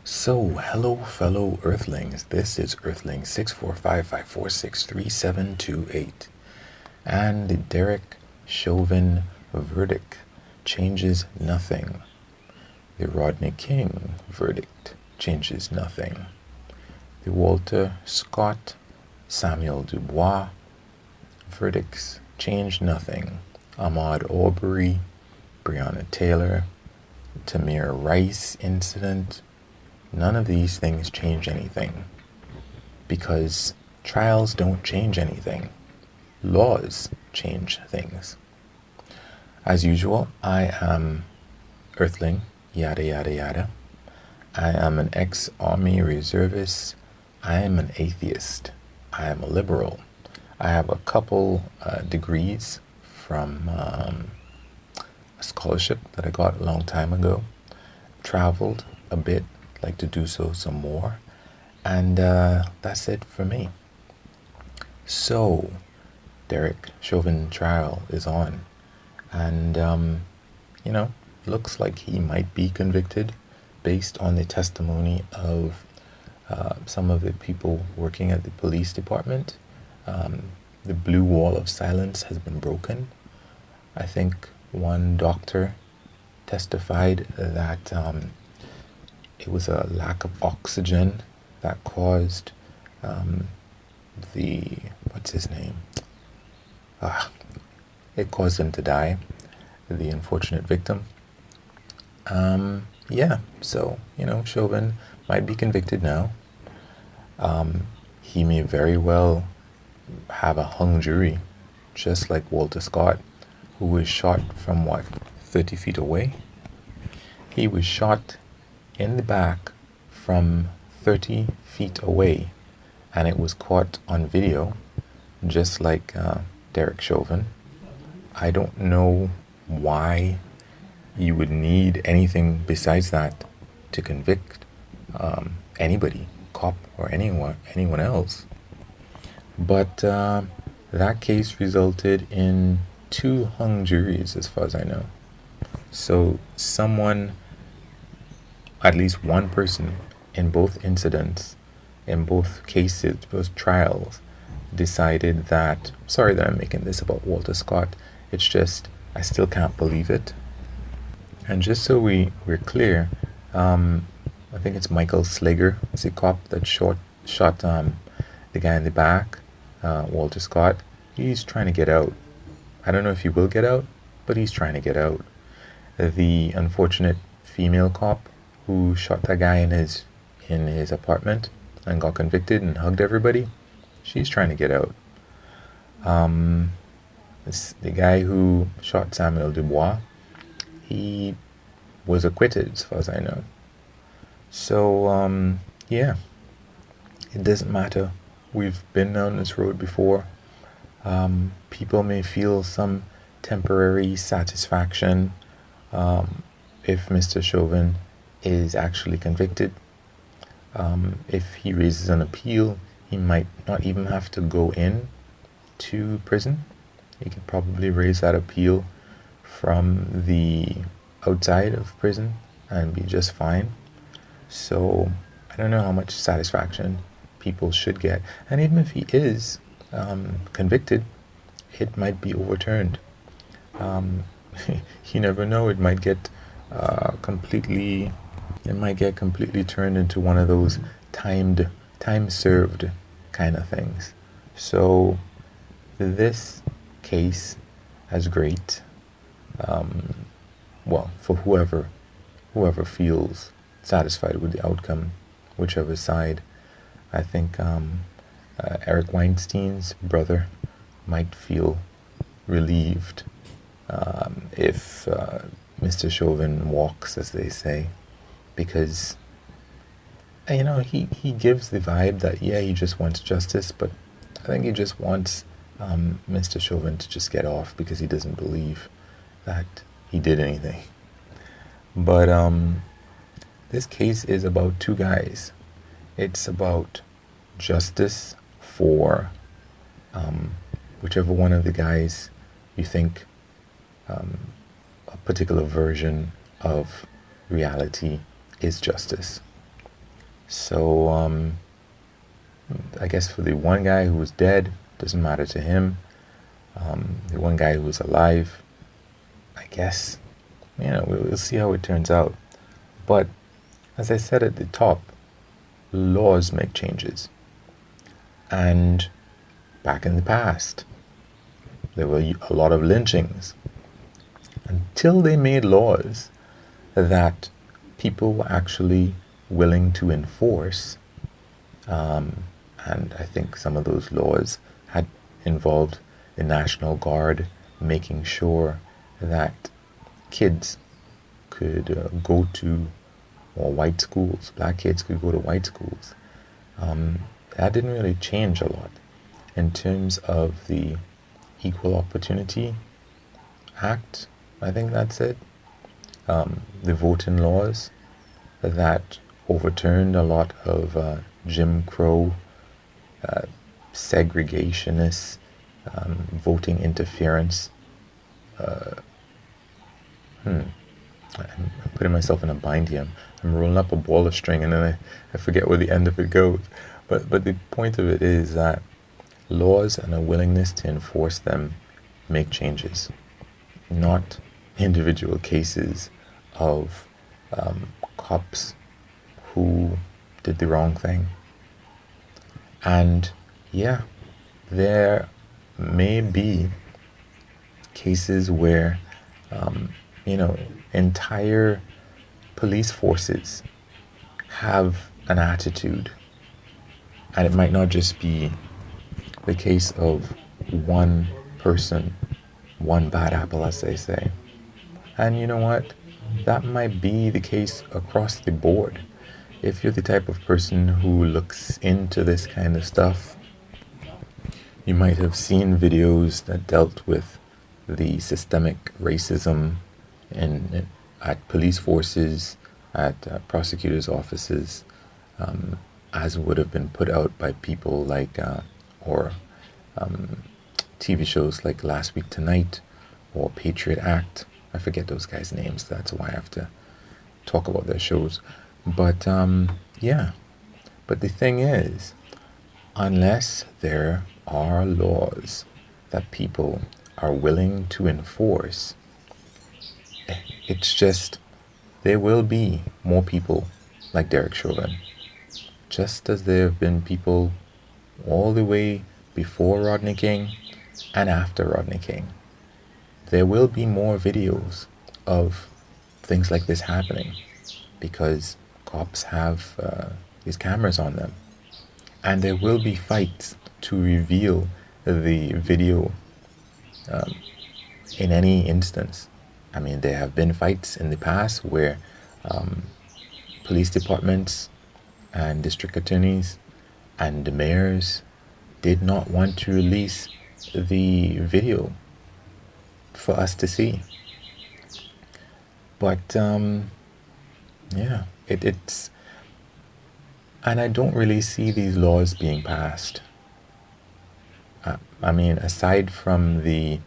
Hello, fellow Earthlings. This is Earthling 64554633728, and the Derek Chauvin verdict changes nothing. The Rodney King verdict changes nothing. The Walter Scott, Samuel Dubois verdicts change nothing. Ahmaud Arbery, Breonna Taylor, Tamir Rice incident, none of these things change anything, because trials don't change anything. Laws change things. As usual, I am Earthling, yada yada yada. I am an ex-army reservist. I am an atheist. I am a liberal. I have a couple degrees from a scholarship that I got a long time ago. Traveled a bit, like to do so some more, and that's it for me. So, Derek Chauvin trial is on, and looks like he might be convicted based on the testimony of some of the people working at the police department. The blue wall of silence has been broken. I think one doctor testified that it was a lack of oxygen that caused what's his name? It caused him to die, the unfortunate victim. So, Chauvin might be convicted now. He may very well have a hung jury, just like Walter Scott, who was shot from 30 feet away? He was shot in the back from 30 feet away, and it was caught on video, just like Derek Chauvin. I don't know why you would need anything besides that to convict anybody, cop or anyone else. But that case resulted in 2 hung juries, as far as I know. So at least one person in both incidents, in both cases, both trials, decided that, sorry that I'm making this about Walter Scott, it's just, I still can't believe it. And just so we're clear, I think it's Michael Slager, is the cop that shot the guy in the back, Walter Scott. He's trying to get out. I don't know if he will get out, but he's trying to get out. The unfortunate female cop who shot that guy in his apartment and got convicted and hugged everybody, she's trying to get out. The guy who shot Samuel Dubois, he was acquitted, as far as I know. So, it doesn't matter. We've been down this road before. People may feel some temporary satisfaction if Mr. Chauvin is actually convicted. If he raises an appeal, he might not even have to go in to prison. He could probably raise that appeal from the outside of prison and be just fine. So I don't know how much satisfaction people should get. And even if he is convicted, it might be overturned. You never know. It might get completely turned into one of those time served kind of things. So this case is great. For whoever feels satisfied with the outcome, whichever side. I think Eric Weinstein's brother might feel relieved if Mr. Chauvin walks, as they say, because he gives the vibe that he just wants justice, but I think he just wants Mr. Chauvin to just get off because he doesn't believe that he did anything. But this case is about 2 guys. It's about justice for whichever one of the guys you think a particular version of reality is justice. So I guess for the one guy who was dead, doesn't matter to him. The one guy who was alive, I guess, we'll see how it turns out. But as I said at the top, laws make changes. And back in the past, there were a lot of lynchings until they made laws that people were actually willing to enforce. And I think some of those laws had involved the National Guard making sure that kids could go to, or white schools, black kids could go to white schools. That didn't really change a lot in terms of the Equal Opportunity Act. I think that's it. The voting laws that overturned a lot of Jim Crow, segregationist, voting interference. I'm putting myself in a bind here. I'm rolling up a ball of string and then I forget where the end of it goes. But the point of it is that laws and a willingness to enforce them make changes, not individual cases of cops who did the wrong thing. And yeah, there may be cases where entire police forces have an attitude, and it might not just be the case of one person, one bad apple, as they say. And you know what? That might be the case across the board. If you're the type of person who looks into this kind of stuff, you might have seen videos that dealt with the systemic racism at police forces, at prosecutors' offices, as would have been put out by people like, or TV shows like Last Week Tonight or Patriot Act. I forget those guys' names. That's why I have to talk about their shows. But yeah. But the thing is, unless there are laws that people are willing to enforce, it's just, there will be more people like Derek Chauvin. Just as there have been people all the way before Rodney King and after Rodney King. There will be more videos of things like this happening because cops have these cameras on them. And there will be fights to reveal the video in any instance. I mean, there have been fights in the past where police departments and district attorneys and the mayors did not want to release the video for us to see. But yeah, it's, and I don't really see these laws being passed. I mean, aside from the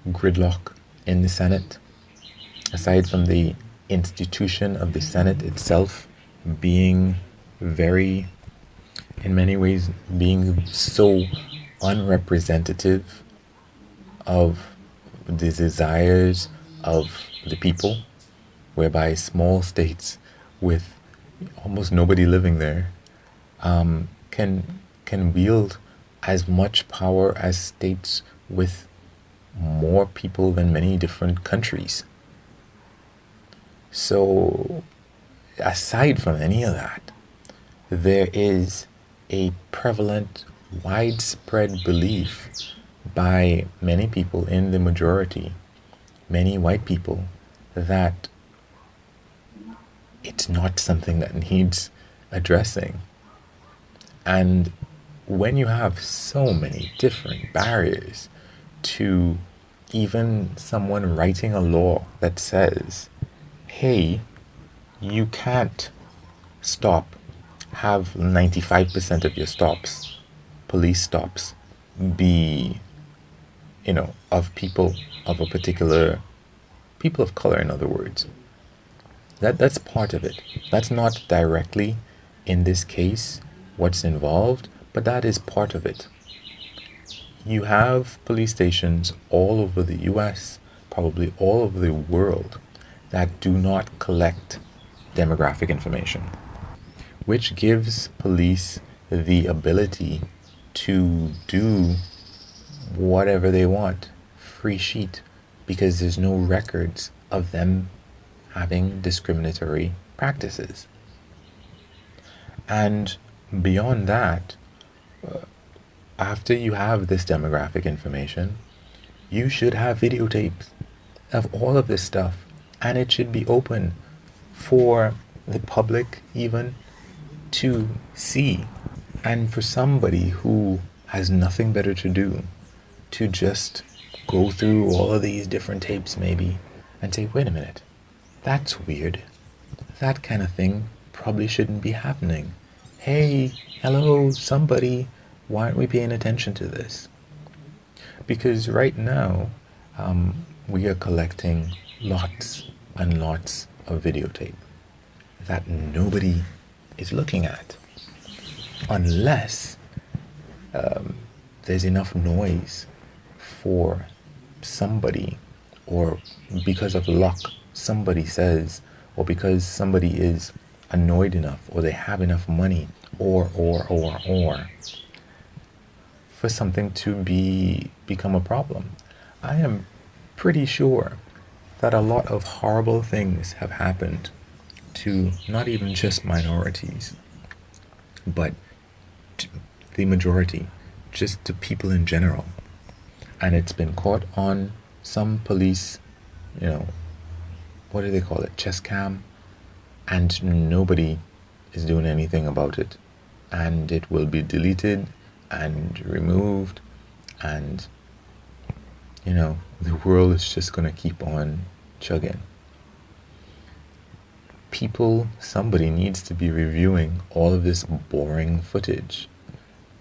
gridlock in the Senate, aside from the institution of the Senate itself being very, in many ways, being so unrepresentative of the desires of the people, whereby small states with almost nobody living there can wield as much power as states with more people than many different countries. So aside from any of that, there is a prevalent, widespread belief by many people in the majority, many white people, that it's not something that needs addressing. And when you have so many different barriers to even someone writing a law that says, hey, you can't have 95% of your stops, police stops, be, of people of a particular, people of color, in other words. That's part of it. That's not directly in this case what's involved, but that is part of it. You have police stations all over the US, probably all over the world, that do not collect demographic information, which gives police the ability to do whatever they want, free sheet, because there's no records of them having discriminatory practices. And beyond that, after you have this demographic information, you should have videotapes of all of this stuff, and it should be open for the public even to see, and for somebody who has nothing better to do to just go through all of these different tapes maybe and say, wait a minute, that's weird. That kind of thing probably shouldn't be happening. Hey, hello, somebody, why aren't we paying attention to this? Because right now, we are collecting lots and lots of videotape that nobody is looking at, unless there's enough noise for somebody, or because of luck, somebody says, or because somebody is annoyed enough, or they have enough money, or for something to become a problem. I am pretty sure that a lot of horrible things have happened to not even just minorities, but to the majority, just to people in general. And it's been caught on some police, what do they call it, chest cam, and nobody is doing anything about it. And it will be deleted and removed, and the world is just going to keep on chugging. Somebody needs to be reviewing all of this boring footage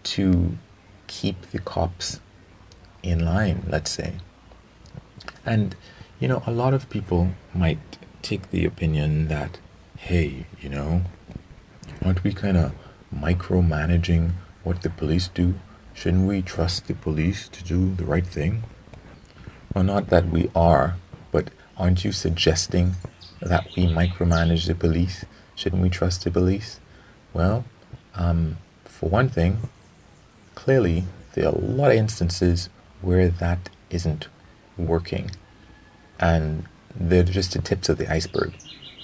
to keep the cops in line, let's say. And a lot of people might take the opinion that, hey, aren't we kind of micromanaging what the police do? Shouldn't we trust the police to do the right thing? Well, not that we are, but aren't you suggesting that we micromanage the police? Shouldn't we trust the police? Well, for one thing, clearly there are a lot of instances where that isn't working, and they're just the tips of the iceberg.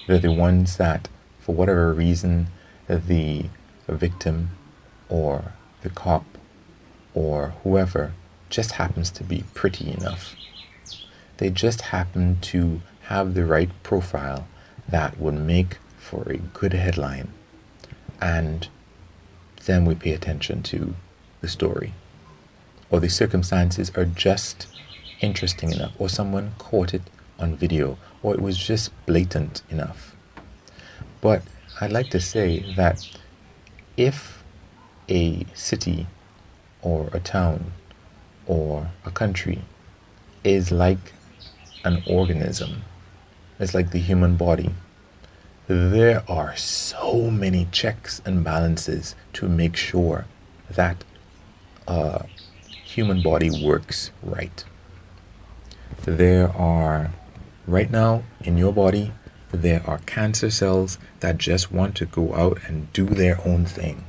They're the ones that, for whatever reason, the victim or the cop or whoever just happens to be pretty enough. They just happen to have the right profile that would make for a good headline, and then we pay attention to the story. Or the circumstances are just interesting enough, or someone caught it on video, or it was just blatant enough. But I'd like to say that if a city or a town or a country is like an organism, it's like the human body, there are so many checks and balances to make sure that a human body works right. There are, right now in your body, there are cancer cells that just want to go out and do their own thing.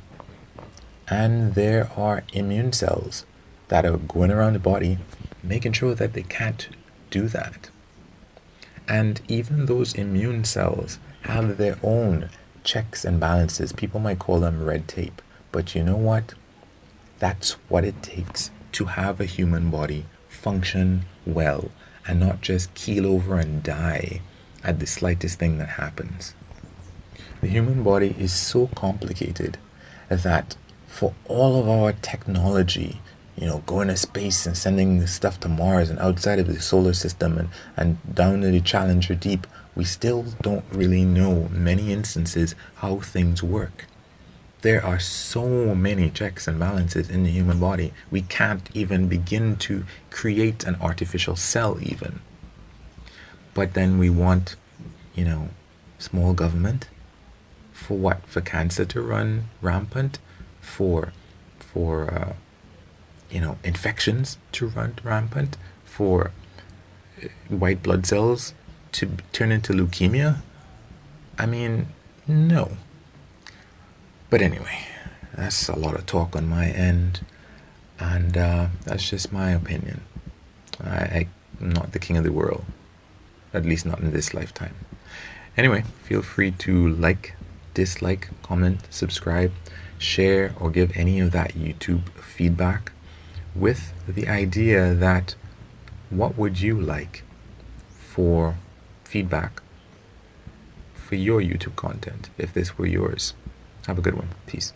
And there are immune cells that are going around the body making sure that they can't do that. And even those immune cells have their own checks and balances. People might call them red tape, but you know what? That's what it takes to have a human body function well and not just keel over and die at the slightest thing that happens. The human body is so complicated that for all of our technology, going to space and sending stuff to Mars and outside of the solar system and down to the Challenger Deep, we still don't really know in many instances how things work. There are so many checks and balances in the human body. We can't even begin to create an artificial cell even. But then we want, small government, For what? For cancer to run rampant? For infections to run rampant? For white blood cells to turn into leukemia? I mean, no. But anyway, that's a lot of talk on my end, and that's just my opinion. I'm not the king of the world, at least not in this lifetime. Anyway, feel free to like, dislike, comment, subscribe, share, or give any of that YouTube feedback with the idea that what would you like for feedback for your YouTube content if this were yours. Have a good one. Peace.